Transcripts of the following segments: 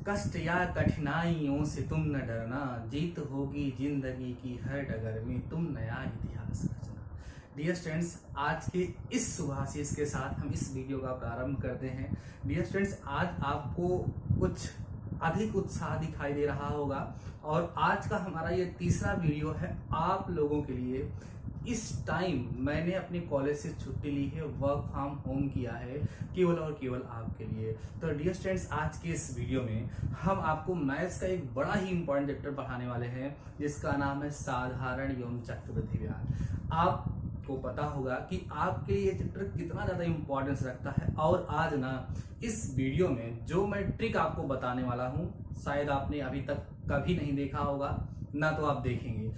कष्ट या कठिनाइयों से तुम न डरना, जीत होगी जिंदगी की हर डगर में, तुम नया इतिहास रचना। डियर स्टूडेंट्स, आज के इस शुभाशीष के साथ हम इस वीडियो का प्रारंभ करते हैं। डियर स्टूडेंट्स, आज आपको कुछ अधिक उत्साह दिखाई दे रहा होगा और आज का हमारा ये तीसरा वीडियो है आप लोगों के लिए। इस टाइम मैंने अपने कॉलेज से छुट्टी ली है, वर्क फ्रॉम होम किया है केवल और केवल आपके लिए। तो डियर स्टूडेंट्स, आज के इस वीडियो में हम आपको मैथ्स का एक बड़ा ही इंपॉर्टेंट चैप्टर पढ़ाने वाले हैं जिसका नाम है साधारण एवं चक्रवृद्धि ब्याज। आपको पता होगा कि आपके लिए ये चैप्टर कितना ज्यादा इंपॉर्टेंस रखता है और आज ना इस वीडियो में जो मैं ट्रिक आपको बताने वाला हूं शायद आपने अभी तक कभी नहीं देखा होगा ना तो आप देखेंगे।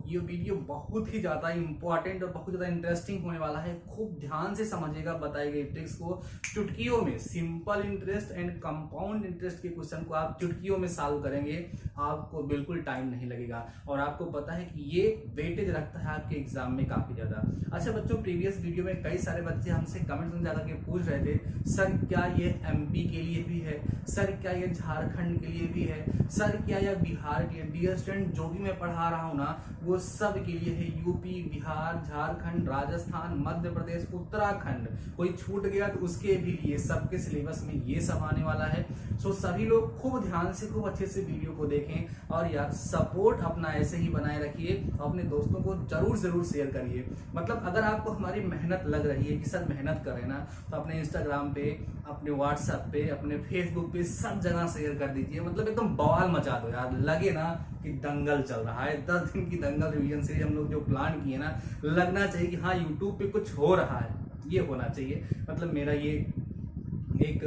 ये वीडियो बहुत ही ज्यादा इंपॉर्टेंट और बहुत ज्यादा इंटरेस्टिंग होने वाला है। खूब ध्यान से समझिएगा बताई गई ट्रिक्स को। चुटकियों में simple interest and compound interest के क्वेश्चन को आप चुटकियों में सॉल्व करेंगे, आपको बिल्कुल टाइम नहीं लगेगा और आपको पता है कि ये वेटेज रखता है आपके एग्जाम में काफी ज्यादा। अच्छा बच्चों, प्रीवियस वीडियो में कई सारे बच्चे हमसे कमेंट में जाकर के पूछ रहे थे, सर क्या ये एमपी के लिए भी है, सर क्या ये झारखंड के लिए भी है, सर क्या यह बिहार के लिए। डियर स्टूडेंट, जो भी मैं पढ़ा रहा हूं ना वो सब के लिए है। यूपी, बिहार, झारखंड, राजस्थान, मध्य प्रदेश, उत्तराखंड, कोई छूट गया तो उसके भी लिए सबके सिलेबस में ये सब आने वाला है। सभी लोग खूब ध्यान से खूब अच्छे से वीडियो को देखें और यार सपोर्ट अपना ऐसे ही बनाए रखिए। अपने दोस्तों को जरूर शेयर करिए। मतलब अगर आपको हमारी मेहनत लग रही है कि सर मेहनत करें ना, तो अपने इंस्टाग्राम पे, अपने व्हाट्सएप पे, अपने फेसबुक पे सब जगह शेयर कर दीजिए। मतलब एकदम बवाल मचा दो यार, लगे ना कि दंगल चल रहा है। 10 दिन की दंगल रिवीजन सीरीज हम लोग जो प्लान किए ना, लगना चाहिए कि हाँ यूट्यूब पे कुछ हो रहा है, ये होना चाहिए। मतलब मेरा ये एक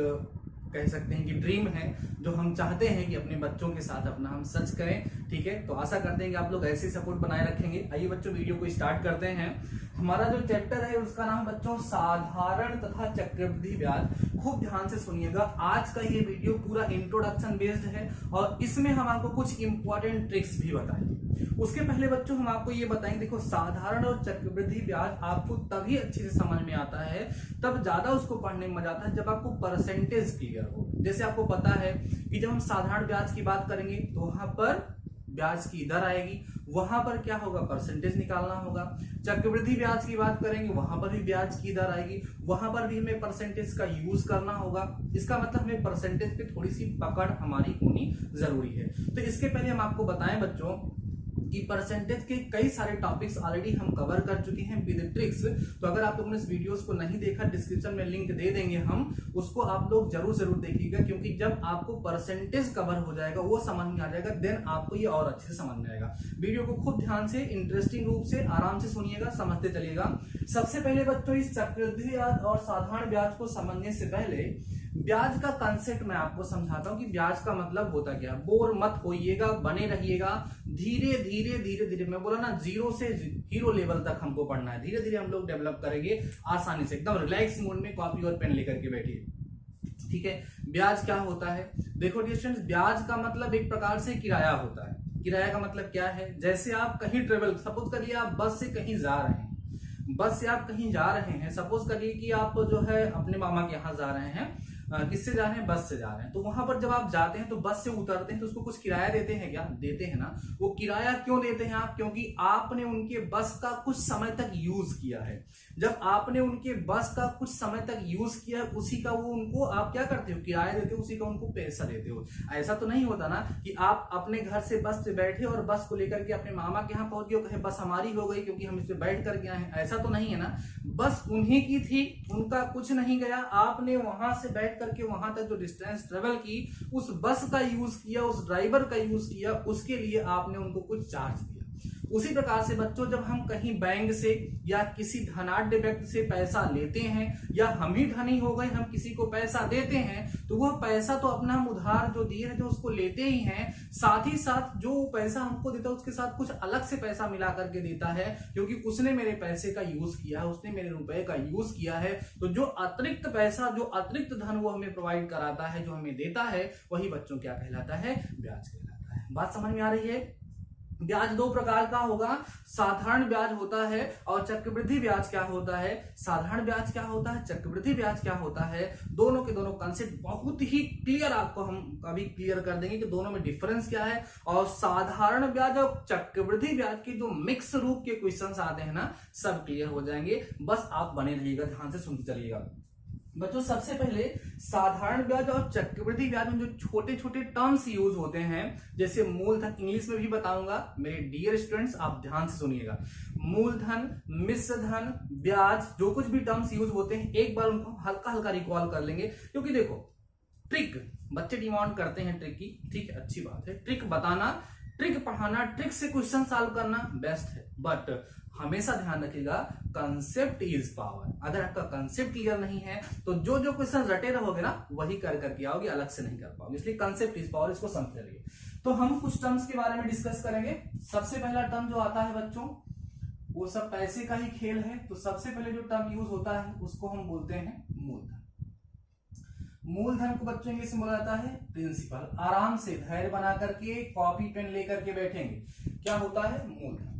कह सकते हैं कि ड्रीम है जो हम चाहते हैं कि अपने बच्चों के साथ अपना हम सच करें। ठीक है, तो आशा करते हैं कि आप लोग ऐसे सपोर्ट बनाए रखेंगे। आइए बच्चों वीडियो को स्टार्ट करते हैं। हमारा जो चैप्टर है उसका नाम बच्चों साधारण तथा चक्रवृद्धि ब्याज। खूब ध्यान से सुनिएगा, आज का ये वीडियो पूरा इंट्रोडक्शन बेस्ड है और इसमें हम आपको कुछ इंपॉर्टेंट ट्रिक्स भी बताएंगे। उसके पहले बच्चों हम आपको ये बताएंगे, देखो साधारण और चक्रवृद्धि ब्याज आपको तभी अच्छे से समझ में आता है, तब ज्यादा उसको पढ़ने में मजा आता है जब आपको परसेंटेज क्लियर हो। जैसे आपको पता है कि जब हम साधारण ब्याज की बात करेंगे तो वहां पर ब्याज की दर आएगी, वहां पर क्या होगा, परसेंटेज निकालना होगा। चक्रवृद्धि ब्याज की बात करेंगे वहां पर भी ब्याज की दर आएगी, वहां पर भी हमें परसेंटेज का यूज करना होगा। इसका मतलब हमें परसेंटेज पे थोड़ी सी पकड़ हमारी होनी जरूरी है। तो इसके पहले हम आपको बताएं बच्चों कि परसेंटेज के कई सारे टॉपिक्स ऑलरेडी हम कवर कर चुके हैं विद ट्रिक्स। तो अगर आप लोगों ने इस वीडियोस को नहीं देखा, डिस्क्रिप्शन में लिंक दे देंगे हम, उसको आप लोग जरूर देखिएगा, क्योंकि जब आपको परसेंटेज कवर हो जाएगा, वो समझ में आ जाएगा, देन आपको ये और अच्छे से समझ में आएगा। वीडियो को खूब ध्यान से, इंटरेस्टिंग रूप से, आराम से सुनिएगा, समझते चलिएगा। सबसे पहले बच्चों, इस चक्रवृद्धि ब्याज और साधारण ब्याज को समझने से पहले ब्याज का कंसेप्ट मैं आपको समझाता हूं कि ब्याज का मतलब होता क्या है। बोर मत होइएगा, बने रहिएगा। धीरे धीरे मैं बोला ना, जीरो से हीरो लेवल तक हमको पढ़ना है। धीरे धीरे हम लोग डेवलप करेंगे आसानी से। एकदम रिलैक्स मोड में कॉपी और पेन लेकर के बैठिए। ठीक है, ब्याज क्या होता है? देखो डिस्टेंस, ब्याज का मतलब एक प्रकार से किराया होता है। किराया का मतलब क्या है? जैसे आप कहीं ट्रेवल, सपोज करिए आप बस से कहीं जा रहे हैं, बस से आप कहीं जा रहे हैं, सपोज करिए कि आप जो है अपने मामा के यहाँ जा रहे हैं। किससे जा रहे हैं? बस से जा रहे हैं। तो वहां पर जब आप जाते हैं तो बस से उतरते हैं तो उसको कुछ किराया देते हैं क्या? देते हैं ना। वो किराया क्यों देते हैं आप? क्योंकि आपने उनके बस का कुछ समय तक यूज किया है। जब आपने उनके बस का कुछ समय तक यूज किया है, उसी का वो उनको आप क्या करते हो? किराया देते हो, उसी का उनको पैसा देते हो। ऐसा तो नहीं होता ना कि आप अपने घर से बस पे बैठे और बस को लेकर के अपने मामा के यहाँ पहुंच गए, कहे बस हमारी हो गई क्योंकि हम इस पे बैठ करके आए हैं। ऐसा तो नहीं है ना। बस उन्हीं की थी, उनका कुछ नहीं गया। आपने वहां से बैठ करके वहां तक जो डिस्टेंस ट्रेवल की, उस बस का यूज किया, उस ड्राइवर का यूज किया, उसके लिए आपने उनको कुछ चार्ज दिया। उसी प्रकार से बच्चों, जब हम कहीं बैंक से या किसी धनाढ्य व्यक्ति से पैसा लेते हैं, या हम ही धनी हो गए, हम किसी को पैसा देते हैं, तो वह पैसा तो अपना हम उधार जो दिए रहते हैं उसको लेते ही हैं, साथ ही साथ जो पैसा हमको देता है उसके साथ कुछ अलग से पैसा मिला करके देता है, क्योंकि उसने मेरे पैसे का यूज किया है, उसने मेरे रुपए का यूज किया है। तो जो अतिरिक्त पैसा, जो अतिरिक्त धन वो हमें प्रोवाइड कराता है, जो हमें देता है, वही बच्चों क्या कहलाता है? ब्याज कहलाता है। बात समझ में आ रही है? ब्याज दो प्रकार का होगा, साधारण ब्याज होता है और चक्रवृद्धि ब्याज क्या होता है। साधारण ब्याज क्या होता है, चक्रवृद्धि ब्याज क्या होता है, दोनों के दोनों कंसेप्ट बहुत ही क्लियर आपको हम अभी क्लियर कर देंगे कि दोनों में डिफरेंस क्या है। और साधारण ब्याज और चक्रवृद्धि ब्याज के जो मिक्स रूप के क्वेश्चंस आते हैं ना, सब क्लियर हो जाएंगे। बस आप बने रहिएगा, ध्यान से सुनते चलिएगा बच्चों। सबसे पहले साधारण ब्याज और चक्रवृद्धि ब्याज में जो छोटे छोटे टर्म्स यूज होते हैं, जैसे मूलधन, इंग्लिश में भी बताऊंगा मेरे डियर स्टूडेंट्स, आप ध्यान से सुनिएगा। मूलधन, मिश्र धन, ब्याज, जो कुछ भी टर्म्स यूज होते हैं एक बार उनको हल्का हल्का रिकॉल कर लेंगे, क्योंकि देखो ट्रिक बच्चे डिमांड करते हैं ट्रिक की, ठीक है, अच्छी बात है। ट्रिक बताना, ट्रिक पढ़ाना, ट्रिक से क्वेश्चन सॉल्व करना बेस्ट है, बट हमेशा ध्यान रखिएगा कंसेप्ट इज पावर। अगर आपका कंसेप्ट क्लियर नहीं है तो जो जो क्वेश्चन रटे रहोगे ना वही कर करके आओगे, अलग से नहीं कर पाओगे। इसलिए कंसेप्ट इज पावर, इसको समझ लीजिए। तो हम कुछ टर्म्स के बारे में डिस्कस करेंगे। सबसे पहला टर्म जो आता है बच्चों, वो सब पैसे का ही खेल है। तो सबसे पहले जो टर्म यूज होता है उसको हम बोलते हैं मूलधन। मूलधन को बच्चों इंग्लिश में बोला जाता है प्रिंसिपल। आराम से धैर्य बना करके कॉपी पेन लेकर के बैठेंगे, क्या होता है मूलधन।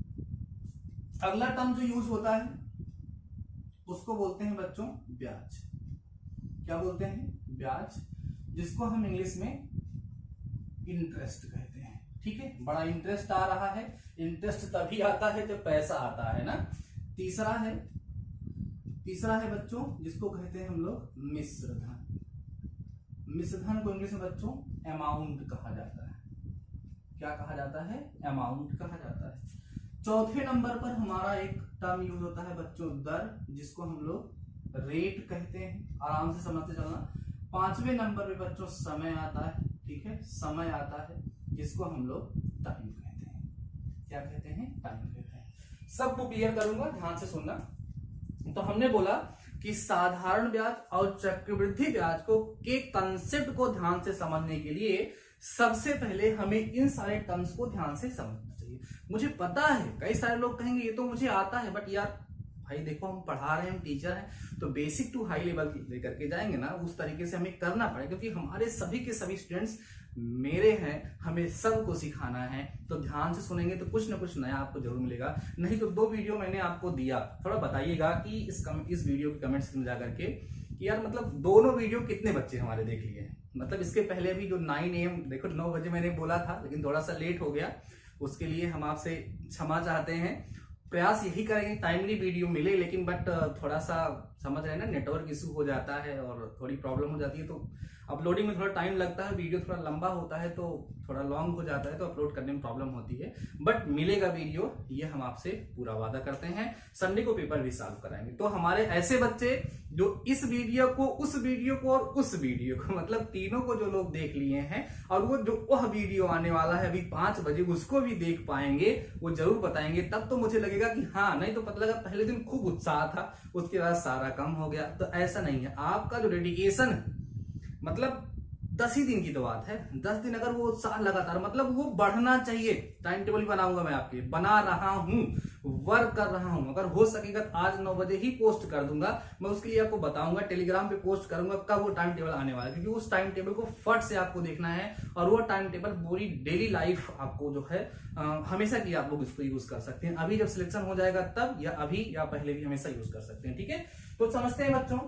अगला टर्म जो यूज होता है उसको बोलते हैं बच्चों ब्याज। क्या बोलते हैं, ब्याज, जिसको हम इंग्लिश में इंटरेस्ट कहते हैं। ठीक है, बड़ा इंटरेस्ट आ रहा है, इंटरेस्ट तभी आता है जब पैसा आता है ना। तीसरा है बच्चों जिसको कहते हैं हम लोग मिश्र धन। मिश्र धन को इंग्लिश में बच्चों अमाउंट कहा जाता है। क्या कहा जाता है, अमाउंट कहा जाता है। चौथे नंबर पर हमारा एक टर्म यूज होता है बच्चों दर, जिसको हम लोग रेट कहते हैं। आराम से समझते चलना। पांचवें नंबर पे बच्चों समय आता है, ठीक है, समय आता है, जिसको हम लोग टाइम कहते हैं। क्या कहते हैं, टाइम कहते हैं। सबको क्लियर करूंगा, ध्यान से सुनना। तो हमने बोला कि साधारण ब्याज और चक्रवृद्धि ब्याज को के कंसेप्ट को ध्यान से समझने के लिए सबसे पहले हमें इन सारे टर्म्स को ध्यान से समझना चाहिए। मुझे पता है कई सारे लोग कहेंगे ये तो मुझे आता है, बट यार भाई देखो हम पढ़ा रहे हैं, हम टीचर हैं, तो बेसिक टू हाई लेवल लेकर के जाएंगे ना, उस तरीके से हमें करना पड़ेगा, क्योंकि हमारे सभी के सभी स्टूडेंट्स मेरे हैं, हमें सबको सिखाना है। तो ध्यान से सुनेंगे तो कुछ ना कुछ नया आपको जरूर मिलेगा। नहीं तो 2 वीडियो मैंने आपको दिया, थोड़ा बताइएगा कि इस वीडियो के कमेंट सेक्शन में जाकर के कि यार मतलब दोनों वीडियो कितने बच्चे हमारे देख लिए हैं। मतलब इसके पहले भी जो 9 AM, देखो 9 बजे मैंने बोला था, लेकिन थोड़ा सा लेट हो गया, उसके लिए हम आपसे क्षमा चाहते हैं। प्रयास यही करेंगे टाइमली वीडियो मिले, लेकिन बट थोड़ा सा समझ रहे हैं ना, नेटवर्क इशू हो जाता है और थोड़ी प्रॉब्लम हो जाती है, तो अपलोडिंग में थोड़ा टाइम लगता है, वीडियो थोड़ा लंबा होता है तो थोड़ा लॉन्ग हो जाता है, तो अपलोड करने में प्रॉब्लम होती है। बट मिलेगा वीडियो, ये हम आपसे पूरा वादा करते हैं। संडे को पेपर भी सॉल्व कराएंगे। तो हमारे ऐसे बच्चे जो इस वीडियो को, उस वीडियो को और उस वीडियो को, मतलब तीनों को जो लोग देख लिए हैं, और वो जो वह वीडियो आने वाला है अभी 5 बजे, उसको भी देख पाएंगे, वो जरूर बताएंगे। तब तो मुझे लगेगा कि हाँ, नहीं तो पता लगा पहले दिन खूब उत्साह था, उसके बाद सारा कम हो गया। तो ऐसा नहीं है, आपका जो डेडिकेशन, मतलब 10 ही दिन की तो बात है, 10 दिन अगर वो उत्साह लगातार, मतलब वो बढ़ना चाहिए। टाइम टेबल बनाऊंगा मैं आपके, बना रहा हूं, वर्क कर रहा हूं। अगर हो सकेगा तो आज 9 बजे ही पोस्ट कर दूंगा मैं, उसके लिए आपको बताऊंगा, टेलीग्राम पे पोस्ट करूंगा कब वो टाइम टेबल आने वाला है, क्योंकि उस टाइम टेबल को फट से आपको देखना है। और वो टाइम टेबल पूरी डेली लाइफ आपको जो है हमेशा की आप लोग इसको यूज कर सकते हैं। अभी जब सिलेक्शन हो जाएगा तब, या अभी या पहले भी हमेशा यूज कर सकते हैं। ठीक है, तो समझते हैं बच्चों,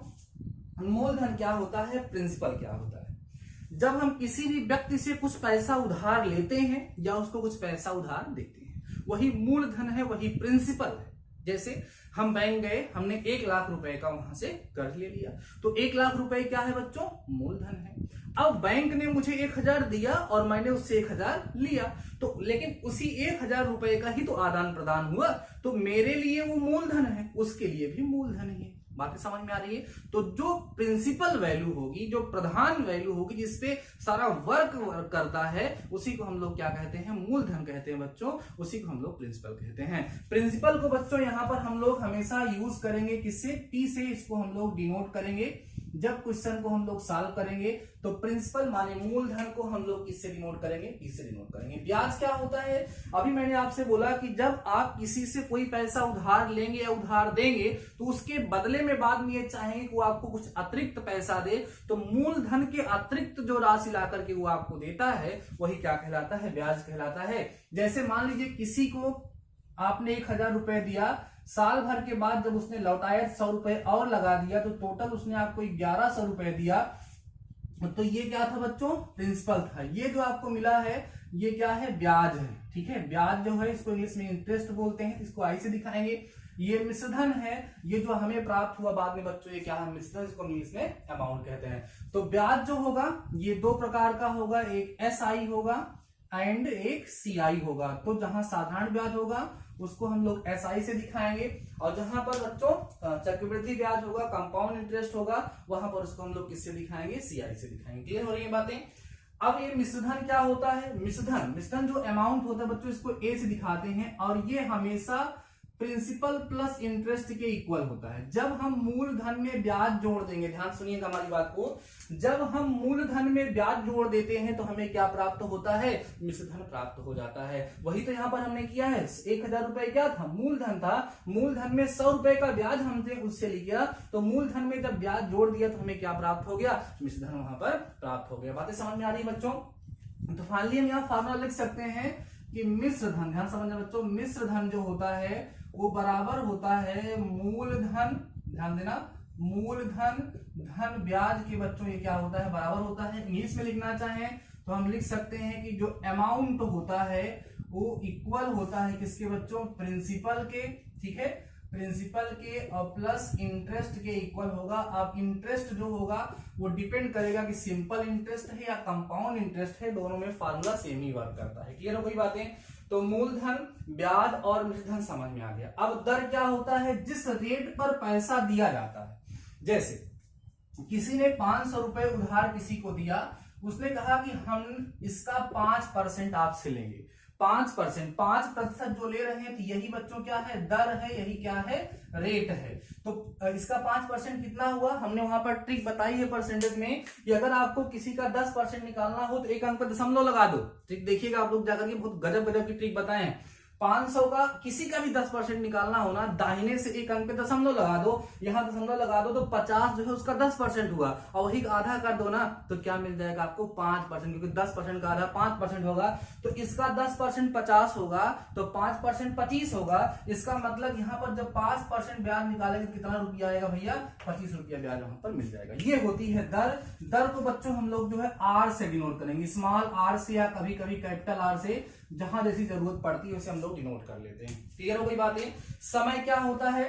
मूलधन क्या होता है, प्रिंसिपल क्या होता है। जब हम किसी भी व्यक्ति से कुछ पैसा उधार लेते हैं या उसको कुछ पैसा उधार देते हैं, वही मूलधन है, वही प्रिंसिपल है। जैसे हम बैंक गए, हमने 1 लाख रुपए का वहां से कर्ज ले लिया, तो 1 लाख रुपए क्या है बच्चों, मूलधन है। अब बैंक ने मुझे 1000 दिया और मैंने उससे 1000 लिया, तो लेकिन उसी 1000 रुपए का ही तो आदान प्रदान हुआ, तो मेरे लिए वो मूलधन है, उसके लिए भी मूलधन ही है। बातें समझ में आ रही है। तो जो प्रिंसिपल वैल्यू होगी, जो प्रधान वैल्यू होगी, जिसपे सारा वर्क करता है, उसी को हम लोग क्या कहते हैं, मूलधन कहते हैं बच्चों, उसी को हम लोग प्रिंसिपल कहते हैं। प्रिंसिपल को बच्चों यहाँ पर हम लोग हमेशा यूज करेंगे किससे, P से, इसको हम लोग डिनोट करेंगे। जब क्वेश्चन को हम लोग सॉल्व करेंगे तो प्रिंसिपल माने मूलधन को हम लोग किससे डिनोट करेंगे, इससे डिनोट करेंगे। ब्याज क्या होता है, अभी मैंने आपसे बोला कि जब आप किसी से कोई पैसा उधार लेंगे या उधार देंगे तो उसके बदले में बाद में ये चाहेंगे कि वो आपको कुछ अतिरिक्त पैसा दे, तो मूलधन के अतिरिक्त जो राशि ला करके वो आपको देता है वही क्या कहलाता है, ब्याज कहलाता है। जैसे मान लीजिए किसी को आपने 1000 रुपए दिया, साल भर के बाद जब उसने लौटाया 100 रुपए और लगा दिया, तो टोटल उसने आपको 1100 रुपए दिया। तो ये क्या था बच्चों, प्रिंसिपल था। ये जो आपको मिला है ये क्या है, ब्याज है। ठीक है, ब्याज जो है इसको इंग्लिश में इंटरेस्ट बोलते हैं, इसको आई से दिखाएंगे। ये मिश्रधन है, ये जो हमें प्राप्त हुआ बाद में बच्चों, ये क्या है, मिश्रधन, इसको इंग्लिश में अमाउंट कहते हैं। तो ब्याज जो होगा ये दो प्रकार का होगा, एक SI होगा एंड एक CI होगा। तो जहां साधारण ब्याज होगा उसको हम लोग SI से दिखाएंगे, और जहां पर बच्चों चक्रवृद्धि ब्याज होगा, कंपाउंड इंटरेस्ट होगा, वहां पर उसको हम लोग किससे दिखाएंगे, CI से दिखाएंगे। क्लियर हो रही है बातें। अब ये मिश्रधन क्या होता है, मिश्रधन जो अमाउंट होता है बच्चों इसको A से दिखाते हैं, और ये हमेशा प्रिंसिपल प्लस इंटरेस्ट के इक्वल होता है। जब हम मूलधन में ब्याज जोड़ देंगे, ध्यान सुनिएगा हमारी बात को, जब हम मूलधन में ब्याज जोड़ देते हैं तो हमें क्या प्राप्त होता है, मिश्रधन प्राप्त हो जाता है। वही तो यहाँ पर हमने किया है। 1000 रुपए क्या था, मूलधन था, मूलधन में 100 रुपए का ब्याज हमने उससे लिया, तो मूलधन में जब ब्याज जोड़ दिया तो हमें क्या प्राप्त हो गया, मिश्रधन वहां पर प्राप्त हो गया। बातें समझ में आ रही है बच्चों। तो फाइनली हम यहाँ फार्मूला लिख सकते हैं कि मिश्रधन, ध्यान समझना बच्चों, मिश्रधन जो होता है वो बराबर होता है मूलधन, ध्यान देना, मूलधन धन ब्याज के बच्चों ये क्या होता है, बराबर होता है। इंग्लिश में लिखना चाहें तो हम लिख सकते हैं कि जो अमाउंट होता है वो इक्वल होता है किसके बच्चों, प्रिंसिपल के। ठीक है, प्रिंसिपल के और प्लस इंटरेस्ट के इक्वल होगा। अब इंटरेस्ट जो होगा वो डिपेंड करेगा कि सिंपल इंटरेस्ट है या कंपाउंड इंटरेस्ट है, दोनों में फार्मूला सेम ही वर्क करता है। क्लियर हो गई बातें। तो मूलधन, ब्याज और मिश्रधन समझ में आ गया। अब दर क्या होता है, जिस रेट पर पैसा दिया जाता है। जैसे किसी ने 500 रुपए उधार किसी को दिया, उसने कहा कि हम इसका 5% आपसे लेंगे। 5% जो ले रहे हैं तो यही बच्चों क्या है, दर है, यही क्या है, रेट है। तो इसका 5% कितना हुआ, हमने वहां पर ट्रिक बताई है परसेंटेज में कि अगर आपको किसी का 10% निकालना हो तो एक अंक पर दशमलव लगा दो। ट्रिक देखिएगा आप लोग जाकर के, बहुत गजब गजब की ट्रिक बताएं। 500 का किसी का भी 10% निकालना हो ना, दाहिने से एक अंक पे दशमलव लगा दो, यहां दशमलव लगा दो, तो 50 जो है उसका 10% हुआ, और वही आधा कर दो ना तो क्या मिल जाएगा आपको, 5%, क्योंकि 10% का आधा 5% होगा। तो इसका 10% 50 होगा, तो 5% 25 होगा। इसका मतलब यहाँ पर जब 5% ब्याज निकालेंगे कितना रुपया आएगा भैया, 25 रुपया ब्याज वहां पर मिल जाएगा। ये होती है दर। दर को बच्चों हम लोग जो है R से डिनोट करेंगे, स्मॉल r से या कभी कभी कैपिटल R से, जहां जैसी जरूरत पड़ती है उसे हम लोग डिनोट कर लेते हैं। क्लियर हो गई बातें। समय क्या होता है,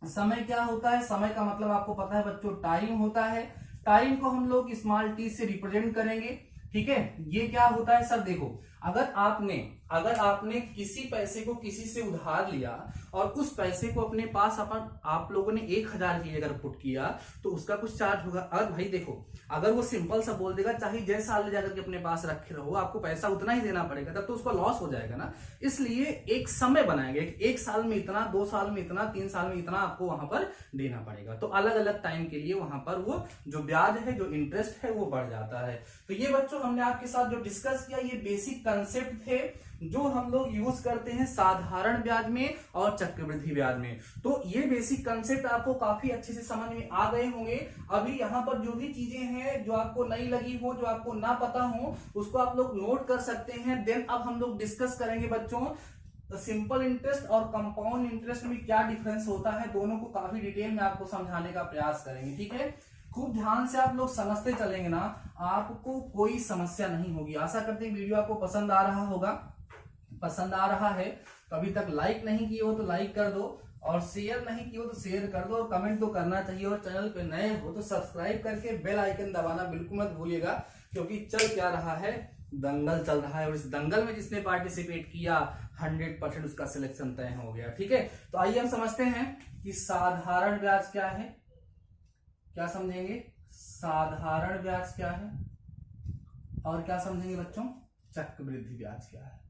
समय क्या होता है, समय का मतलब आपको पता है बच्चों, टाइम होता है। टाइम को हम लोग स्मॉल t से रिप्रेजेंट करेंगे। ठीक है, ये क्या होता है सर, देखो अगर आपने किसी पैसे को किसी से उधार लिया और उस पैसे को अपने पास आप लोगों ने 1000 के लिए अगर पुट किया तो उसका कुछ चार्ज होगा। और भाई देखो, अगर वो सिंपल सा बोल देगा चाहे जैसे साल ले जाकर के अपने पास रखे रहो, आपको पैसा उतना ही देना पड़ेगा, तब तो उसका लॉस हो जाएगा ना। इसलिए एक समय बनाएंगे, 1 साल में इतना, 2 साल में इतना, 3 साल में इतना आपको वहां पर देना पड़ेगा। तो अलग अलग टाइम के लिए वहां पर वो जो ब्याज है, जो इंटरेस्ट है वो बढ़ जाता है। तो ये बच्चों हमने आपके साथ जो डिस्कस किया, ये बेसिक कंसेप्ट थे जो हम लोग यूज करते हैं साधारण ब्याज में और चक्रवृद्धि ब्याज में। तो ये बेसिक कंसेप्ट आपको काफी अच्छे से समझ में आ गए होंगे। अभी यहाँ पर जो भी चीजें हैं जो आपको नई लगी हो, जो आपको ना पता हो, उसको आप लोग नोट कर सकते हैं। देन अब हम लोग डिस्कस करेंगे बच्चों सिंपल इंटरेस्ट और कंपाउंड इंटरेस्ट में क्या डिफरेंस होता है, दोनों को काफी डिटेल में आपको समझाने का प्रयास करेंगे। ठीक है, खूब ध्यान से आप लोग समझते चलेंगे ना, आपको कोई समस्या नहीं होगी। आशा करते हैं वीडियो आपको पसंद आ रहा होगा। पसंद आ रहा है तो अभी तक लाइक नहीं किए हो तो लाइक कर दो, और शेयर नहीं किए हो तो शेयर कर दो, और कमेंट तो करना चाहिए। और चैनल पे नए हो तो सब्सक्राइब करके बेल आइकन दबाना बिल्कुल मत भूलिएगा, क्योंकि चल क्या रहा है, दंगल चल रहा है, और इस दंगल में जिसने पार्टिसिपेट किया 100% उसका सिलेक्शन तय हो गया। ठीक है, तो आइए हम समझते हैं कि साधारण ब्याज क्या है। क्या समझेंगे, साधारण ब्याज क्या है, और क्या समझेंगे बच्चों, चक्रवृद्धि ब्याज क्या है।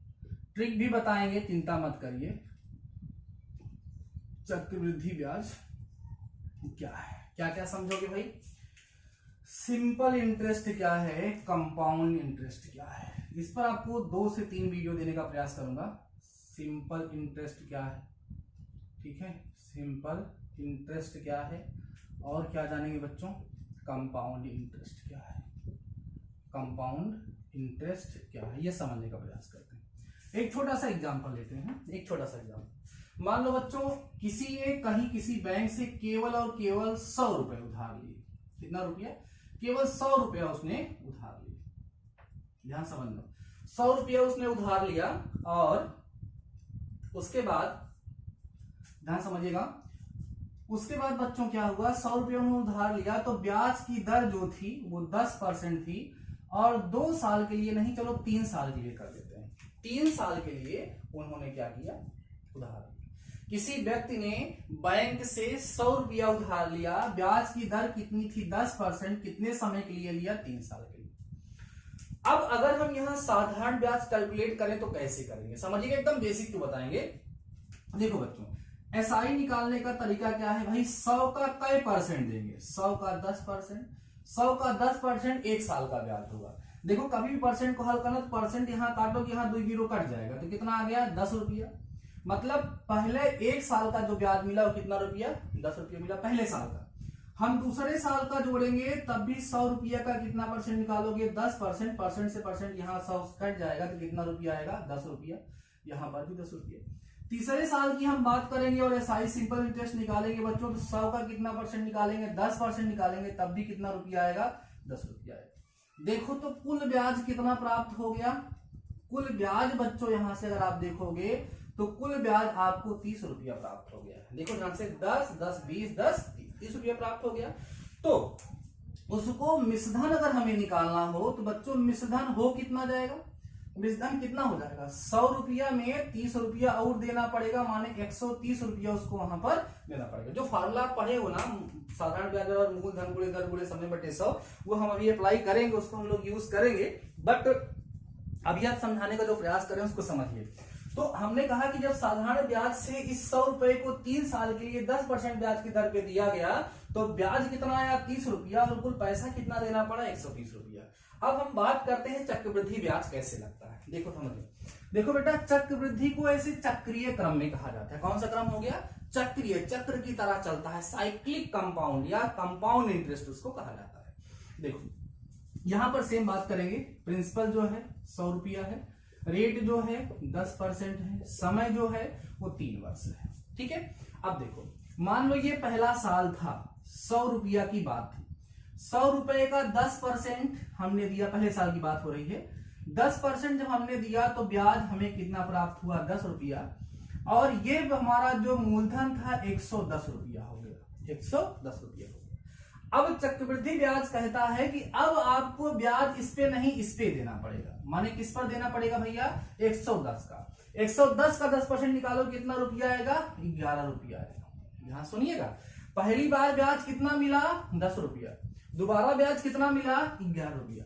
ट्रिक भी बताएंगे, चिंता मत करिए। चक्रवृद्धि ब्याज क्या है, क्या क्या समझोगे भाई, सिंपल इंटरेस्ट क्या है, कंपाउंड इंटरेस्ट क्या है, इस पर आपको 2 से 3 वीडियो देने का प्रयास करूंगा। सिंपल इंटरेस्ट क्या है, ठीक है, सिंपल इंटरेस्ट क्या है, और क्या जानेंगे बच्चों, कंपाउंड इंटरेस्ट क्या है, कंपाउंड इंटरेस्ट क्या है, ये समझने का प्रयास करते हैं। एक छोटा सा एग्जांपल लेते हैं, एक छोटा सा एग्जांपल। मान लो बच्चों किसी ने कहीं किसी बैंक से केवल और केवल 100 रुपए उधार लिए। कितना रुपया, केवल 100 रुपया उसने उधार लिया। ध्यान समझ लो, 100 रुपया उसने उधार लिया, और उसके बाद ध्यान समझिएगा, उसके बाद बच्चों क्या हुआ, 100 रुपये उन्होंने उधार लिया तो ब्याज की दर जो थी वो 10% थी, और 2 साल के लिए नहीं, चलो 3 साल के लिए कर देते हैं, 3 साल के लिए उन्होंने क्या किया, उधार लिया। किसी व्यक्ति ने बैंक से 100 रुपया उधार लिया, ब्याज की दर कितनी थी, 10%, कितने समय के लिए लिया, 3 साल के लिए। अब अगर हम यहां साधारण ब्याज कैलकुलेट करें तो कैसे करेंगे, समझिएगा, एकदम बेसिक तो बताएंगे। देखो बच्चों, एसआई निकालने का तरीका क्या है भाई, 100 का कई परसेंट देंगे, 100 का 10%, 100 का 10% 1 साल का ब्याज होगा। देखो कभी भी परसेंट को हल करना तो परसेंट यहां काटो, यहां 2 जीरो कट जाएगा, तो कितना आ गया, 10 रुपया। मतलब पहले 1 साल का जो ब्याज मिला वो कितना रुपया, 10 रुपया मिला पहले साल का। हम दूसरे साल का जोड़ेंगे तब भी 100 रुपया का कितना परसेंट निकालोगे, 10%, परसेंट से परसेंट यहाँ 100 कट जाएगा तो कितना रुपया आएगा, 10 रुपया, यहाँ पर भी 10 रुपया। तीसरे साल की हम बात करेंगे और एसआई सिंपल इंटरेस्ट निकालेंगे बच्चों, तो 100 का कितना परसेंट निकालेंगे, 10% निकालेंगे, तब भी कितना रुपया आएगा, 10 रुपया आएगा। देखो तो कुल ब्याज कितना प्राप्त हो गया, कुल ब्याज बच्चों यहां से अगर आप देखोगे तो कुल ब्याज आपको 30 रुपया प्राप्त हो गया। देखो ध्यान से, 10, 10, 20, 10, 30 रुपया प्राप्त हो गया। तो उसको मिश्रधन अगर हमें निकालना हो तो बच्चों मिश्रधन हो कितना जाएगा, मिश्रधन कितना हो जाएगा, 100 रुपया में 30 रुपया और देना पड़ेगा, माने 130 रुपया उसको वहां पर देना पड़ेगा। जो फार्मूला पढ़े हो ना, साधारण ब्याज और मूलधन गुणे दर गुणे समय बटे 100, वो हम अभी अप्लाई करेंगे, उसको हम लोग यूज करेंगे, बट अभी आप समझाने का जो प्रयास करें उसको समझिए। तो हमने कहा कि जब साधारण ब्याज से इस 100 रुपए को 3 साल के लिए 10% ब्याज की दर पे दिया गया तो ब्याज कितना आया, 30 रुपया, और कुल पैसा कितना देना पड़ा, 130 रुपया। अब हम बात करते हैं चक्रवृद्धि ब्याज कैसे लगता है। देखो समझिए, देखो बेटा, चक्रवृद्धि को ऐसे चक्रीय क्रम में कहा जाता है। कौन सा क्रम हो गया, चक्रीय, चक्र की तरह चलता है, साइक्लिक कंपाउंड या कंपाउंड इंटरेस्ट उसको कहा जाता है। देखो यहां पर सेम बात करेंगे, प्रिंसिपल जो है 100 रुपया है, रेट जो है 10% है, समय जो है वो 3 वर्ष है, ठीक है। अब देखो मान लो ये पहला साल था, 100 रुपया की बात थी, 100 रुपए का 10% हमने दिया, पहले साल की बात हो रही है, 10% जब हमने दिया तो ब्याज हमें कितना प्राप्त हुआ, 10 रुपया, और ये हमारा जो मूलधन था 110 रुपया हो गया, 110 रुपया हो गया। अब चक्रवृद्धि ब्याज कहता है कि अब आपको ब्याज इस पे नहीं, इस पे देना पड़ेगा, माने किस पर देना पड़ेगा भैया, 110 का, 110 का 10% निकालो, कितना रुपया आएगा, 11 रुपया आएगा। यहां सुनिएगा, पहली बार ब्याज कितना मिला, 10 रुपया, दोबारा ब्याज कितना मिला, 11 रुपया,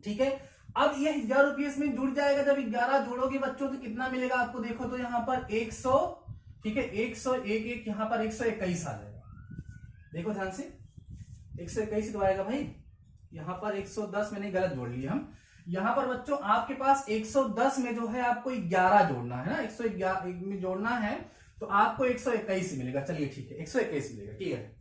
ठीक है। अब ये 11 रुपये इसमें जुड़ जाएगा, जब 11 जोड़ोगे बच्चों तो कितना मिलेगा आपको, देखो तो यहाँ पर 100, ठीक है, 101, यहाँ पर 121 आ जाएगा। देखो ध्यान से, 121 तो आएगा भाई, यहाँ पर 110 में नहीं, गलत जोड़ लिए हम, यहाँ पर बच्चों आपके पास 110 में जो है आपको 11 जोड़ना है ना, 111 में जोड़ना है तो आपको 121 मिलेगा। चलिए ठीक है, 121 मिलेगा, ठीक है।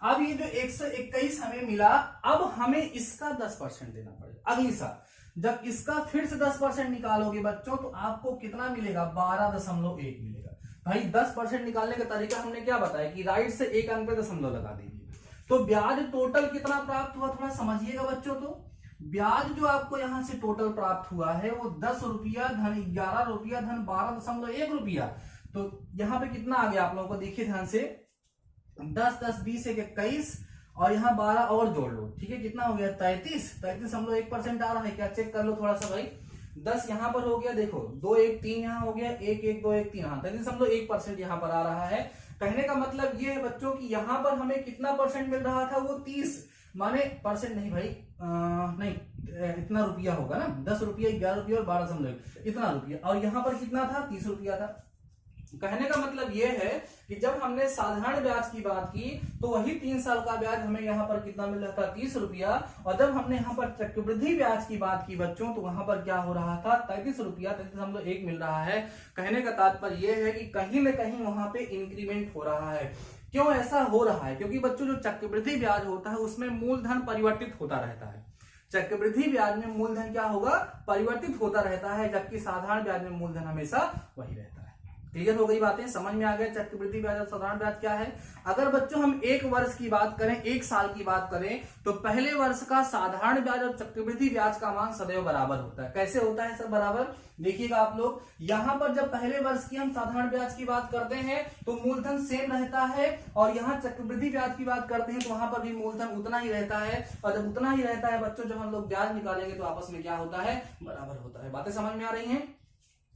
अब ये जो 121 हमें मिला, अब हमें इसका 10% देना पड़ेगा। अगली साल जब इसका फिर से 10% निकालोगे बच्चों तो आपको कितना मिलेगा, 12.1 मिलेगा। भाई 10% निकालने का तरीका हमने क्या बताया कि राइट से एक अंक पे दशमलव लगा दीजिए, तो ब्याज टोटल कितना प्राप्त हुआ, थोड़ा समझिएगा बच्चों। तो ब्याज जो आपको यहां से टोटल प्राप्त हुआ है वो 10 रुपया धन 11 रुपया धन 12.1 रुपया। तो यहां पे कितना आ गया आप लोगों को, देखिए ध्यान से, 10, 10, 20, 21 और यहाँ 12 और जोड़ लो, ठीक है, कितना हो गया, 33.1% आ रहा है क्या, चेक कर लो थोड़ा सा भाई। 10 यहाँ पर हो गया, देखो 2, 1, 3 यहाँ हो गया, 1, 1, 2, 1, 3 यहाँ, 33.1% यहाँ पर आ रहा है। कहने का मतलब ये है बच्चों की यहाँ पर हमें कितना परसेंट मिल रहा था, वो 30, माने परसेंट नहीं भाई, नहीं इतना रुपया होगा ना, 10 रुपया, 11 रुपया और 12.1 इतना रुपया, और यहाँ पर कितना था, 30 रुपया था। कहने का मतलब ये है कि जब हमने साधारण ब्याज की बात की तो वही 3 साल का ब्याज हमें यहाँ पर कितना मिल रहा था 30 रुपया, और जब हमने यहाँ पर चक्रवृद्धि ब्याज की बात की बच्चों तो वहां पर क्या हो रहा था 33 रुपया 33.1 मिल रहा है। कहने का तात्पर्य यह है कि कहीं न कहीं वहां पे इंक्रीमेंट हो रहा है। क्यों ऐसा हो रहा है? क्योंकि बच्चों जो चक्रवृद्धि ब्याज होता है उसमें मूलधन परिवर्तित होता रहता है। चक्रवृद्धि ब्याज में मूलधन क्या होगा? परिवर्तित होता रहता है, जबकि साधारण ब्याज में मूलधन हमेशा वही रहता है। क्लियर हो गई बातें? समझ में आ गया चक्रवृद्धि ब्याज और साधारण ब्याज क्या है? अगर बच्चों हम एक वर्ष की बात करें, एक साल की बात करें, तो पहले वर्ष का साधारण ब्याज और चक्रवृद्धि ब्याज का मान सदैव बराबर होता है। कैसे होता है सर बराबर? देखिएगा आप लोग, यहां पर जब पहले वर्ष की हम साधारण ब्याज की बात करते हैं तो मूलधन सेम रहता है, और यहाँ चक्रवृद्धि ब्याज की बात करते हैं तो वहां पर भी मूलधन उतना ही रहता है। और जब उतना ही रहता है बच्चों, जब हम लोग ब्याज निकालेंगे तो आपस में क्या होता है? बराबर होता है। बातें समझ में आ रही हैं?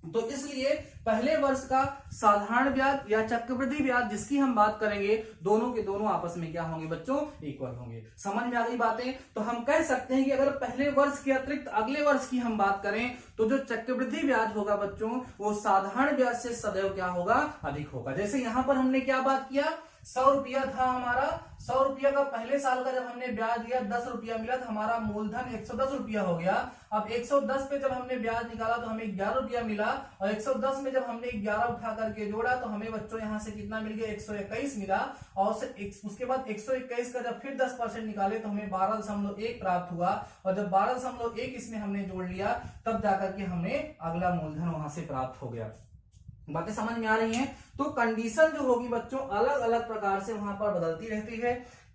तो इसलिए पहले वर्ष का साधारण ब्याज या चक्रवृद्धि ब्याज जिसकी हम बात करेंगे, दोनों के दोनों आपस में क्या होंगे बच्चों? इक्वल होंगे। समझ में आ गई बातें? तो हम कह सकते हैं कि अगर पहले वर्ष के अतिरिक्त अगले वर्ष की हम बात करें तो जो चक्रवृद्धि ब्याज होगा बच्चों वो साधारण ब्याज से सदैव क्या होगा? अधिक होगा। जैसे यहां पर हमने क्या बात किया, 100 रुपया था हमारा, 100 रुपया का पहले साल का जब हमने ब्याज दिया 10 रुपया मिला तो हमारा मूलधन 110 रुपया हो गया। अब 110 पे जब हमने ब्याज निकाला तो हमें 11 रुपया मिला, और 110 में जब हमने 11 उठा करके जोड़ा तो हमें बच्चों यहाँ से कितना मिल गया? 121 मिला। और उसके बाद 121 का जब फिर 10% निकाले तो हमें 12.1 प्राप्त हुआ, और जब 12.1 इसमें हमने जोड़ लिया तब जाकर के हमें अगला मूलधन वहां से प्राप्त हो गया। बातें समझ में आ रही हैं? तो कंडीशन जो होगी बच्चों अलग अलग प्रकार से वहां पर बदलती रहती है।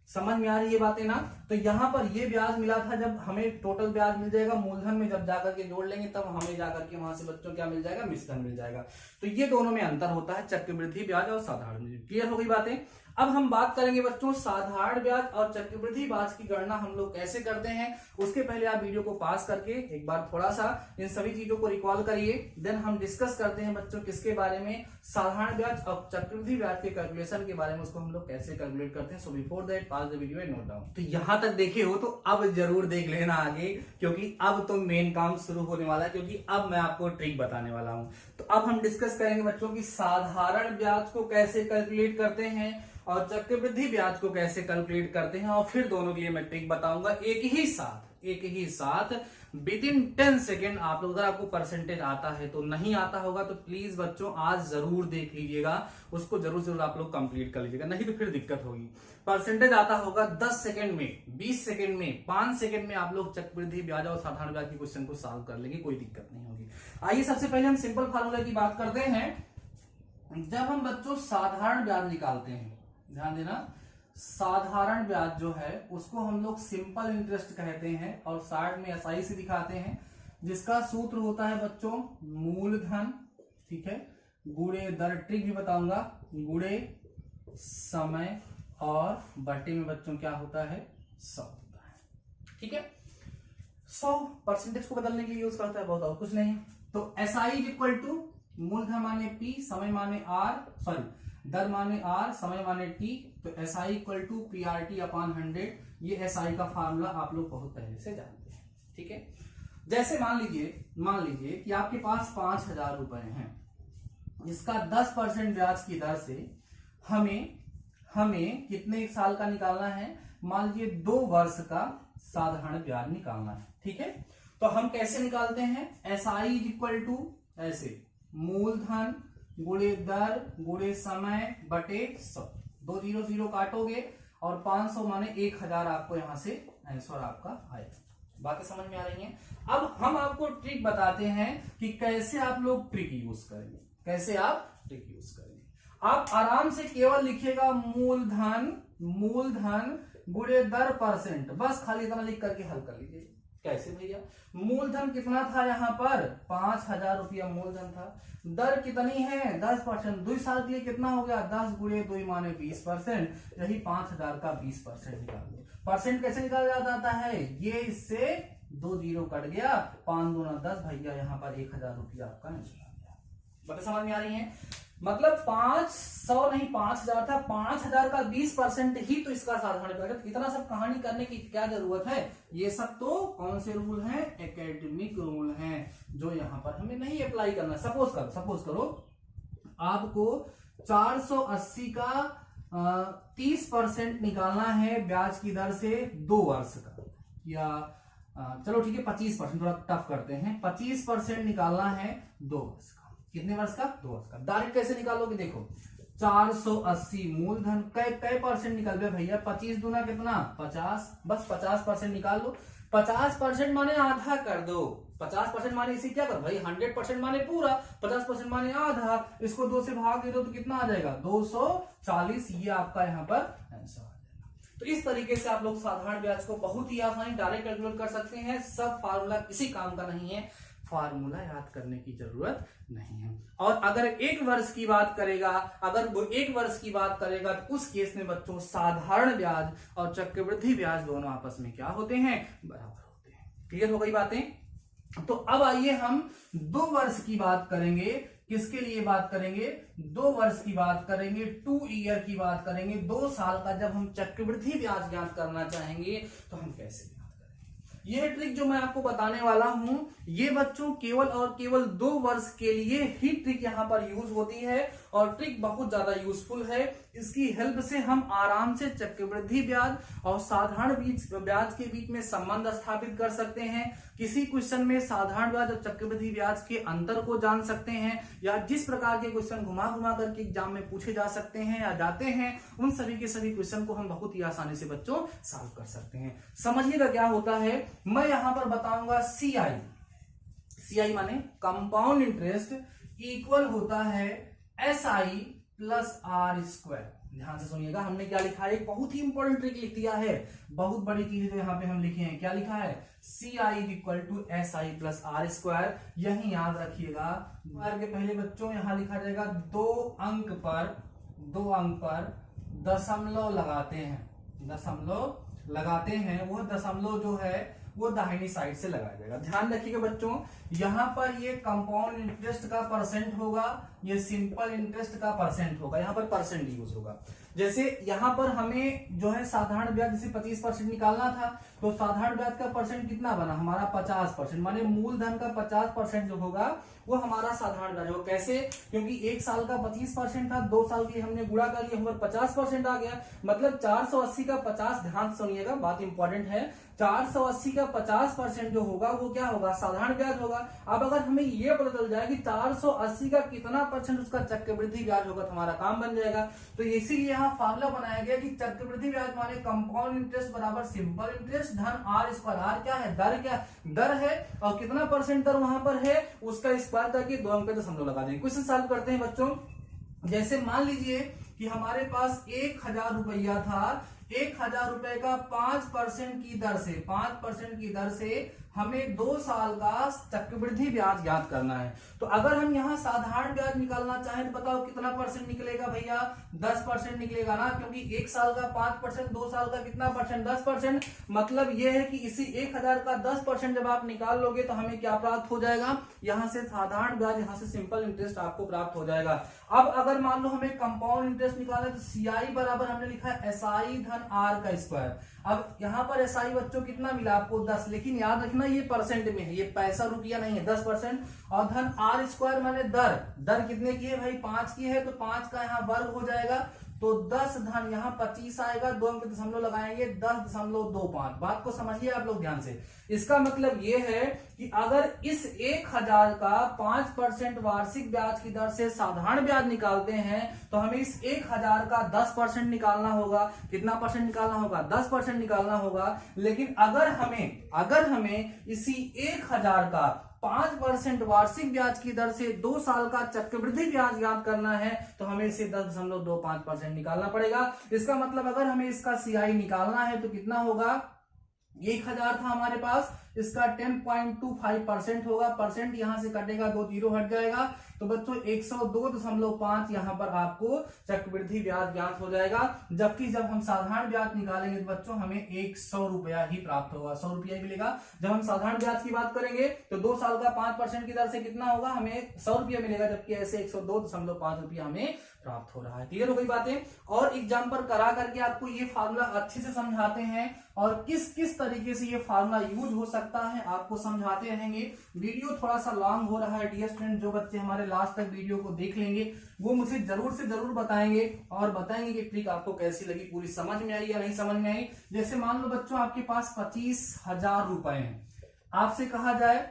समझ में आ रही है बातें ना? तो यहाँ पर ये ब्याज मिला था, जब हमें टोटल ब्याज मिल जाएगा मूलधन में जब जाकर के जोड़ लेंगे तब हमें जाकर के वहां से बच्चों क्या मिल जाएगा? मिश्रण मिल जाएगा। तो ये दोनों में अंतर होता है, चक्रवृद्धि ब्याज और साधारण ब्याज। क्लियर हो गई बातें? अब हम बात करेंगे बच्चों साधारण ब्याज और चक्रवृद्धि ब्याज की गणना हम लोग कैसे करते हैं। उसके पहले आप वीडियो को पास करके एक बार थोड़ा सा इन सभी चीजों को रिकॉल करिए, देन हम डिस्कस करते हैं बच्चों किसके बारे में? साधारण ब्याज और चक्रवृद्धि ब्याज के कैलकुलेशन के बारे में, उसको हम लोग कैसे कैलकुलेट करते हैं। So before that pass the video and note down. तो यहां तक देखे हो तो अब जरूर देख लेना आगे, क्योंकि अब तो मेन काम शुरू होने वाला है, क्योंकि अब मैं आपको ट्रिक बताने वाला हूं। तो अब हम डिस्कस करेंगे बच्चों की साधारण ब्याज को कैसे कैलकुलेट करते हैं और चक्रवृद्धि ब्याज को कैसे कैलकुलेट करते हैं, और फिर दोनों के लिए मैं ट्रिक बताऊंगा एक ही साथ विद इन 10 सेकेंड। आप लोग अगर आपको परसेंटेज आता है तो नहीं आता होगा तो प्लीज बच्चों आज जरूर देख लीजिएगा, उसको जरूर आप लोग कंप्लीट कर लीजिएगा, नहीं तो फिर दिक्कत होगी। परसेंटेज आता होगा 10 सेकेंड में, 20 सेकेंड में, 5 सेकेंड में आप लोग चक्रवृद्धि ब्याज और साधारण ब्याज की क्वेश्चन को सॉल्व कर लेंगे, कोई दिक्कत नहीं होगी। आइए सबसे पहले हम सिंपल फार्मूला की बात करते हैं। जब हम बच्चों साधारण ब्याज निकालते हैं, ध्यान देना, साधारण ब्याज जो है उसको हम लोग सिंपल इंटरेस्ट कहते हैं और साइड में एसआई से दिखाते हैं, जिसका सूत्र होता है बच्चों मूलधन, ठीक है, गुणे दर, ट्रिक भी बताऊंगा, गुणे समय और बटे में बच्चों क्या होता है? 100 होता है। ठीक है, 100% को बदलने के लिए यूज करता है, बहुत और कुछ नहीं। तो एसआई इज इक्वल टू मूलधन माने पी, समय माने आर, सॉरी दर माने आर, समय माने टी। तो S I equal to P R T upon 100। ये एस आई का फार्मूला आप लोग बहुत पहले से जानते हैं। ठीक है, जैसे मान लीजिए कि आपके पास 5,000 रुपए हैं, इसका 10% ब्याज की दर से हमें कितने साल का निकालना है? मान लीजिए 2 वर्ष का साधारण ब्याज निकालना है। ठीक है, तो हम कैसे निकालते हैं? S I is equal to ऐसे मूलधन गुणे दर गुणे समय बटे 100, 2 0 0 काटोगे और 500 माने 1000 आपको यहां से आंसर आपका आएगा। बातें समझ में आ रही हैं? अब हम आपको ट्रिक बताते हैं कि कैसे आप लोग ट्रिक यूज करेंगे, कैसे आप ट्रिक यूज करेंगे। आप आराम से केवल लिखिएगा मूलधन गुणे दर परसेंट, बस खाली इतना लिख करके हल कर लीजिए। कैसे भैया? मूलधन कितना था यहाँ पर? 5,000 रुपया मूलधन था। दर कितनी है? 10%। 2 साल के लिए कितना हो गया? 10 गुणे 2 माने 20%। यही 5,000 का 20% निकाल दो। परसेंट कैसे निकाला जाता है? ये इससे 2 0 कट गया, 5 दूना 10, भैया यहाँ पर 1,000 रुपया आपका आंसर आ गया। बातें समझ में आ रही है? मतलब 500 नहीं 5,000 था, 5,000 का 20% ही तो इसका साधारण ब्याज। इतना सब कहानी करने की क्या जरूरत है? ये सब तो कौन से रूल हैं? एकेडमिक रूल हैं, जो यहाँ पर हमें नहीं अप्लाई करना। सपोज करो आपको 480 का 30% निकालना है ब्याज की दर से 2 वर्ष का, या चलो ठीक है 25%, थोड़ा टफ करते हैं, 25% निकालना है 2 वर्ष का। कितने वर्ष का? 2 वर्ष का। डायरेक्ट कैसे निकालोगे? देखो 480 मूलधन कै परसेंट निकल गए भैया, 25 दूना कितना 50, बस 50% निकाल लो। 50% माने आधा कर दो, 50% माने इसे क्या कर भाई 100% माने पूरा, 50% माने आधा, इसको 2 से भाग दे दो तो कितना आ जाएगा 240। ये आपका यहाँ पर आंसर आ जाएगा। तो इस तरीके से आप लोग साधारण ब्याज को बहुत ही आसानी डायरेक्ट कैलकुलेट कर सकते हैं। सब फार्मूला किसी काम का नहीं है, फार्मूला याद करने की जरूरत नहीं है। और अगर 1 वर्ष की बात करेगा, अगर वो 1 वर्ष की बात करेगा तो उस केस में बच्चों साधारण ब्याज और चक्रवृद्धि ब्याज दोनों आपस में क्या होते हैं? बराबर होते हैं। क्लियर हो गई बातें? तो अब आइए हम 2 वर्ष की बात करेंगे। किसके लिए बात करेंगे? 2 वर्ष की बात करेंगे, 2 ईयर की बात करेंगे। 2 साल का जब हम चक्रवृद्धि ब्याज ज्ञात करना चाहेंगे तो हम कैसे? ये ट्रिक जो मैं आपको बताने वाला हूं, ये बच्चों केवल और केवल 2 वर्ष के लिए ही ट्रिक यहां पर यूज होती है, और ट्रिक बहुत ज्यादा यूजफुल है। इसकी हेल्प से हम आराम से चक्रवृद्धि ब्याज और साधारण ब्याज के बीच में संबंध स्थापित कर सकते हैं। किसी क्वेश्चन में साधारण ब्याज और चक्रवृद्धि ब्याज के अंतर को जान सकते हैं, या जिस प्रकार के क्वेश्चन घुमा घुमा करके एग्जाम में पूछे जा सकते हैं या जाते हैं, उन सभी के सभी क्वेश्चन को हम बहुत ही आसानी से बच्चों सॉल्व कर सकते हैं। समझिएगा क्या होता है, मैं यहां पर बताऊंगा CI माने कंपाउंड इंटरेस्ट इक्वल होता है SI प्लस R²। ध्यान से सुनिएगा, हमने क्या लिखा है, एक बहुत ही इंपॉर्टेंट ट्रिक लिख दिया है, बहुत बड़ी चीज जो यहाँ पे हम लिखे हैं। क्या लिखा है? CI equal to SI plus R²। यही याद रखिएगा। बार के पहले बच्चों यहाँ लिखा जाएगा 2 अंक पर दशमलव लगाते हैं, वो दशमलव जो है वो दाहिनी साइड से लगाया जाएगा। ध्यान रखिएगा बच्चों, यहाँ पर ये कंपाउंड इंटरेस्ट का परसेंट होगा, ये सिंपल इंटरेस्ट का परसेंट होगा, यहाँ पर परसेंट यूज होगा। जैसे यहाँ पर हमें जो है साधारण ब्याज जैसे 25% निकालना था, तो साधारण ब्याज का परसेंट कितना बना हमारा 50%, माने मूलधन का 50% जो होगा वो हमारा साधारण ब्याज होगा। कैसे? क्योंकि 1 साल का 25% था, 2 साल की हमने गुणा कर लिया, हमारा 50% आ गया। मतलब 480 का 50, ध्यान सुनिएगा बात इंपॉर्टेंट है, 480 का 50% जो होगा वो क्या होगा? साधारण ब्याज होगा। अब अगर हमें ये पता चल जाए कि 480 का कितना परसेंट उसका चक्रवृद्धि ब्याज होगा तो हमारा काम बन जाएगा। तो इसीलिए यहाँ फार्मूला बनाया गया कि चक्रवृद्धि ब्याज माने कंपाउंड इंटरेस्ट बराबर सिंपल इंटरेस्ट धन R²। R क्या है? दर है, और कितना परसेंट दर वहां पर है उसका स्क्वायर करके 2 अंक पे दशमलव लगा देंगे। क्वेश्चन सॉल्व करते हैं बच्चों। जैसे मान लीजिए कि हमारे पास 1000 रुपया था, 1000 रुपए का 5% की दर से हमें 2 साल का चक्रवृद्धि ब्याज ज्ञात करना है। तो अगर हम यहाँ साधारण ब्याज निकालना चाहें तो बताओ कितना परसेंट निकलेगा भैया? 10% निकलेगा ना, क्योंकि 1 साल का 5%, 2 साल का कितना परसेंट? 10%। मतलब यह है कि इसी 1000 का 10% जब आप निकाल लोगे तो हमें क्या प्राप्त हो जाएगा? यहाँ से साधारण ब्याज, यहाँ से सिंपल इंटरेस्ट आपको प्राप्त हो जाएगा। अब अगर मान लो हमें कंपाउंड इंटरेस्ट निकालना है तो CI बराबर हमने लिखा है SI धन R²। अब यहाँ पर SI बच्चों कितना मिला आपको? 10, लेकिन याद रखना ये परसेंट में है, ये पैसा रुपया नहीं है, 10%। और धन R² माने दर कितने की है भाई? 5 की है, तो 5 का यहाँ वर्ग हो जाएगा, तो 10 धन यहाँ 25 आएगा, 2 अंक दशमलव लगाएंगे, 10.25। बात को समझिए आप लोग ध्यान से। इसका मतलब ये है कि अगर इस 1000 का 5% वार्षिक ब्याज की दर से साधारण ब्याज निकालते हैं तो हमें इस 1000 का 10% निकालना होगा। कितना परसेंट निकालना होगा? 10% निकालना होगा। लेकिन अगर हमें इसी 1000 का 5% वार्षिक ब्याज की दर से 2 साल का चक्रवृद्धि ब्याज ज्ञात करना है तो हमें इसे 10.25% निकालना पड़ेगा। इसका मतलब अगर हमें इसका CI निकालना है तो कितना होगा? 1000 था हमारे पास, इसका 10.25% होगा। परसेंट यहां से कटेगा, 2 जीरो हट जाएगा, तो बच्चों 102.5 यहां पर आपको चक्रवृद्धि ब्याज ज्ञात हो जाएगा। जबकि जब हम साधारण ब्याज निकालेंगे तो बच्चों हमें 100 रुपया ही प्राप्त होगा, 100 रुपया मिलेगा। जब हम साधारण ब्याज की बात करेंगे तो 2 साल का 5% की दर से कितना होगा? हमें 100 रुपया मिलेगा, जबकि ऐसे 102.5 रुपया हमें प्राप्त हो रहा है। क्लियर हो गई बातें? और एग्जाम पर करा करके आपको ये फार्मूला अच्छे से समझाते हैं और किस किस तरीके से ये फार्मूला यूज हो सकता लगता है आपको समझाते रहेंगे। वीडियो थोड़ा सा लॉन्ग हो रहा है डियर स्टूडेंट, जो बच्चे हमारे लास्ट तक वीडियो को देख लेंगे वो मुझे जरूर से जरूर बताएंगे और बताएंगे कि ट्रिक आपको कैसी लगी, पूरी समझ में आई या नहीं समझ में आई। जैसे मान लो बच्चों आपके पास 25,000 रुपए हैं, आपसे कहा जाए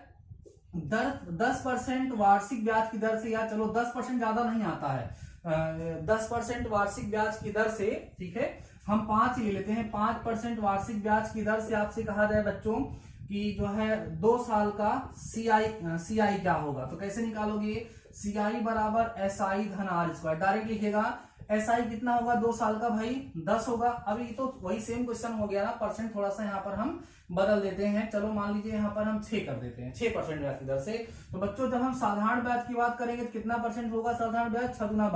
10% वार्षिक ब्याज की दर से, या चलो 10% ज्यादा नहीं आता है, 10% वार्षिक ब्याज की दर से, ठीक है हम 5 ले लेते हैं, 5% वार्षिक ब्याज की दर से आपसे कहा जाए बच्चों कि जो है 2 साल का सीआई क्या होगा, तो कैसे निकालोगे, सीआई बराबर एसआई धन आर स्क्वायर, डायरेक्ट लिखेगा। एसआई कितना होगा 2 साल का भाई 10 होगा। अभी तो वही सेम क्वेश्चन हो गया ना, परसेंट थोड़ा सा यहाँ पर हम बदल देते हैं, चलो मान लीजिए यहाँ पर हम 6 कर देते हैं, 6% ब्याज की दर से। तो बच्चों जब हम साधारण ब्याज की बात करेंगे तो कितना परसेंट होगा साधारण ब्याज, 6 दूना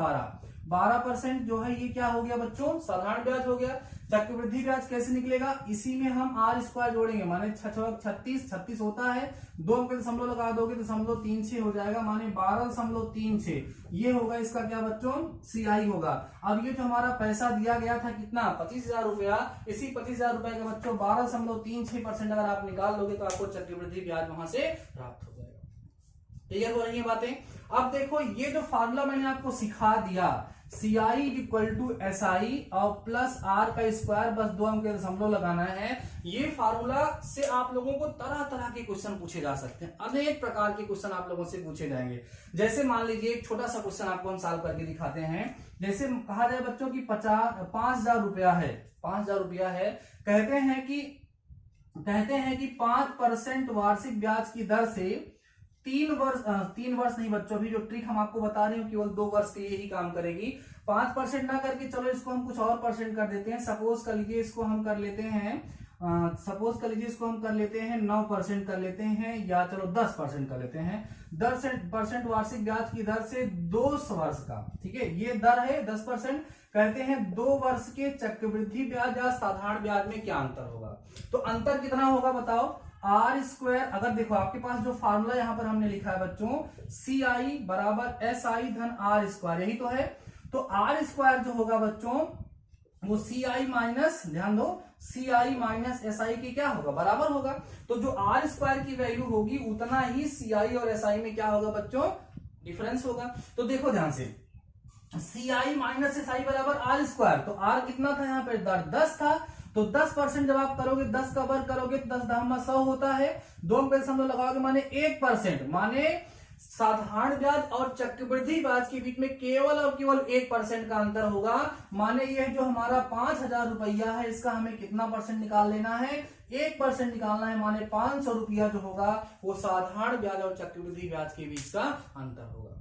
12% जो है ये क्या हो गया बच्चों, साधारण ब्याज हो गया। चक्रवृद्धि ब्याज कैसे निकलेगा, इसी में हम आर स्क्वायर जोड़ेंगे, माने 36 होता है, 2 अंक दशमलव लगा दोगे तो 0.36 हो जाएगा, माने 12.36 ये होगा इसका क्या बच्चों, सीआई होगा। अब ये जो हमारा पैसा दिया गया था कितना 25,000 रुपया, इसी 25,000 रुपए का बच्चों 12.36% अगर आप निकाल लोगे तो आपको चक्रवृद्धि ब्याज वहां से प्राप्त हो जाएगा। क्लियर हो रही है बातें। अब देखो ये जो फार्मूला मैंने आपको सिखा दिया, CI इक्वल टू SI और प्लस R का स्क्वायर, बस 2 अंक दशमलव लगाना है। ये फार्मूला से आप लोगों को तरह तरह के क्वेश्चन पूछे जा सकते हैं, अनेक प्रकार के क्वेश्चन आप लोगों से पूछे जाएंगे। जैसे मान लीजिए एक छोटा सा क्वेश्चन आपको हम सॉल्व करके दिखाते हैं। जैसे कहा जाए बच्चों की 5,000 रुपया है, 5,000 रुपया है, कहते हैं कि 5% वार्षिक ब्याज की दर से 3 वर्ष नहीं बच्चों, अभी जो ट्रिक हम आपको बता रहे हैं केवल 2 वर्ष के लिए ही काम करेगी। 5% ना करके चलो इसको हम कुछ और परसेंट कर देते हैं। सपोज कर लीजिए इसको हम कर लेते हैं 9% कर लेते हैं, या चलो 10% कर लेते हैं। 10% वार्षिक ब्याज की दर से 2 वर्ष का, ठीक है ये दर है 10%। कहते हैं 2 वर्ष के चक्रवृद्धि ब्याज या साधारण ब्याज में क्या अंतर होगा, तो अंतर कितना होगा बताओ, आर स्क्वायर। अगर देखो आपके पास जो फार्मूला यहां पर हमने लिखा है बच्चों, सीआई बराबर एसआई धन आर स्क्वायर, यही तो है। तो आर स्क्वायर जो होगा बच्चों वो सीआई माइनस, ध्यान दो, सीआई माइनस एसआई की क्या होगा, बराबर होगा। तो जो आर स्क्वायर की वैल्यू होगी उतना ही सीआई और एसआई में क्या होगा बच्चों, डिफरेंस होगा। तो देखो ध्यान से, सीआई माइनस एसआई बराबर आर स्क्वायर, तो आर कितना था यहाँ पे 10 था, तो 10% जब आप करोगे 10 का वर्ग करोगे तो 10 दहमा 100 होता है, 2 अंक दशमलव लगाओगे माने 1%, माने साधारण ब्याज और चक्रवृद्धि ब्याज के बीच में केवल और केवल 1% का अंतर होगा। माने यह जो हमारा 5,000 रुपया है इसका हमें कितना परसेंट निकाल लेना है, 1% निकालना है, माने 500 रुपया जो होगा वो साधारण ब्याज और चक्रवृद्धि ब्याज के बीच का अंतर होगा।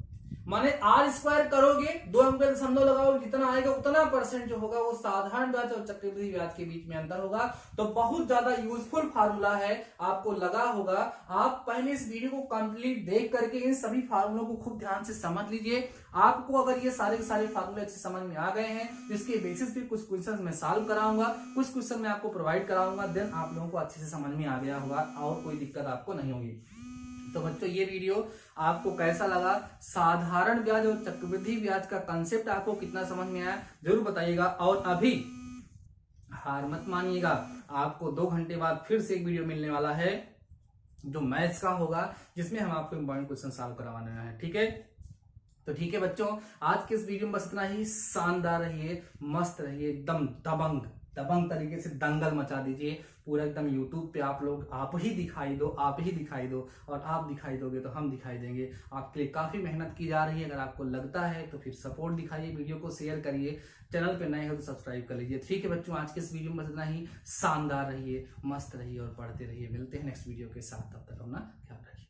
माने आर स्क्वायर करोगे 2 अंक दशमलव लगाओ, जितना आएगा उतना परसेंट जो होगा वो साधारण ब्याज और चक्रवृद्धि ब्याज के बीच में अंतर होगा। तो बहुत ज्यादा यूजफुल फार्मूला है, आपको लगा होगा। आप पहले इस वीडियो को कंप्लीट देख करके इन सभी फार्मूलों को खूब ध्यान से समझ लीजिए। आपको अगर ये सारे के सारे फार्मूले अच्छे समझ में आ गए हैं, इसके बेसिस पे कुछ क्वेश्चन मैं सॉल्व कराऊंगा, कुछ क्वेश्चन मैं आपको प्रोवाइड कराऊंगा, देन आप लोगों को अच्छे से समझ में आ गया होगा और कोई दिक्कत आपको नहीं होगी। तो बच्चों ये वीडियो आपको कैसा लगा, साधारण ब्याज और चक्रवृद्धि ब्याज का कंसेप्ट आपको कितना समझ में आया जरूर बताइएगा। और अभी हार मत मानिएगा, आपको 2 घंटे बाद फिर से एक वीडियो मिलने वाला है जो मैथ्स का होगा, जिसमें हम आपको इंपॉर्टेंट क्वेश्चन सॉल्व करवाने हैं, ठीक है। तो ठीक है बच्चों, आज के इस वीडियो में बस इतना ही। शानदार रहिए, मस्त रहिए, एकदम दबंग तरीके से दंगल मचा दीजिए पूरा एकदम। यूट्यूब पे आप लोग आप ही दिखाई दो, और आप दिखाई दोगे तो हम दिखाई देंगे। आपके लिए काफी मेहनत की जा रही है, अगर आपको लगता है तो फिर सपोर्ट दिखाइए, वीडियो को शेयर करिए, चैनल पे नए हो तो सब्सक्राइब कर लीजिए। ठीक है बच्चों, आज के इस वीडियो में बस इतना ही। शानदार रहिए, मस्त रहिए और पढ़ते रहिए। मिलते हैं नेक्स्ट वीडियो के साथ, तब तक अपना ख्याल रखिए।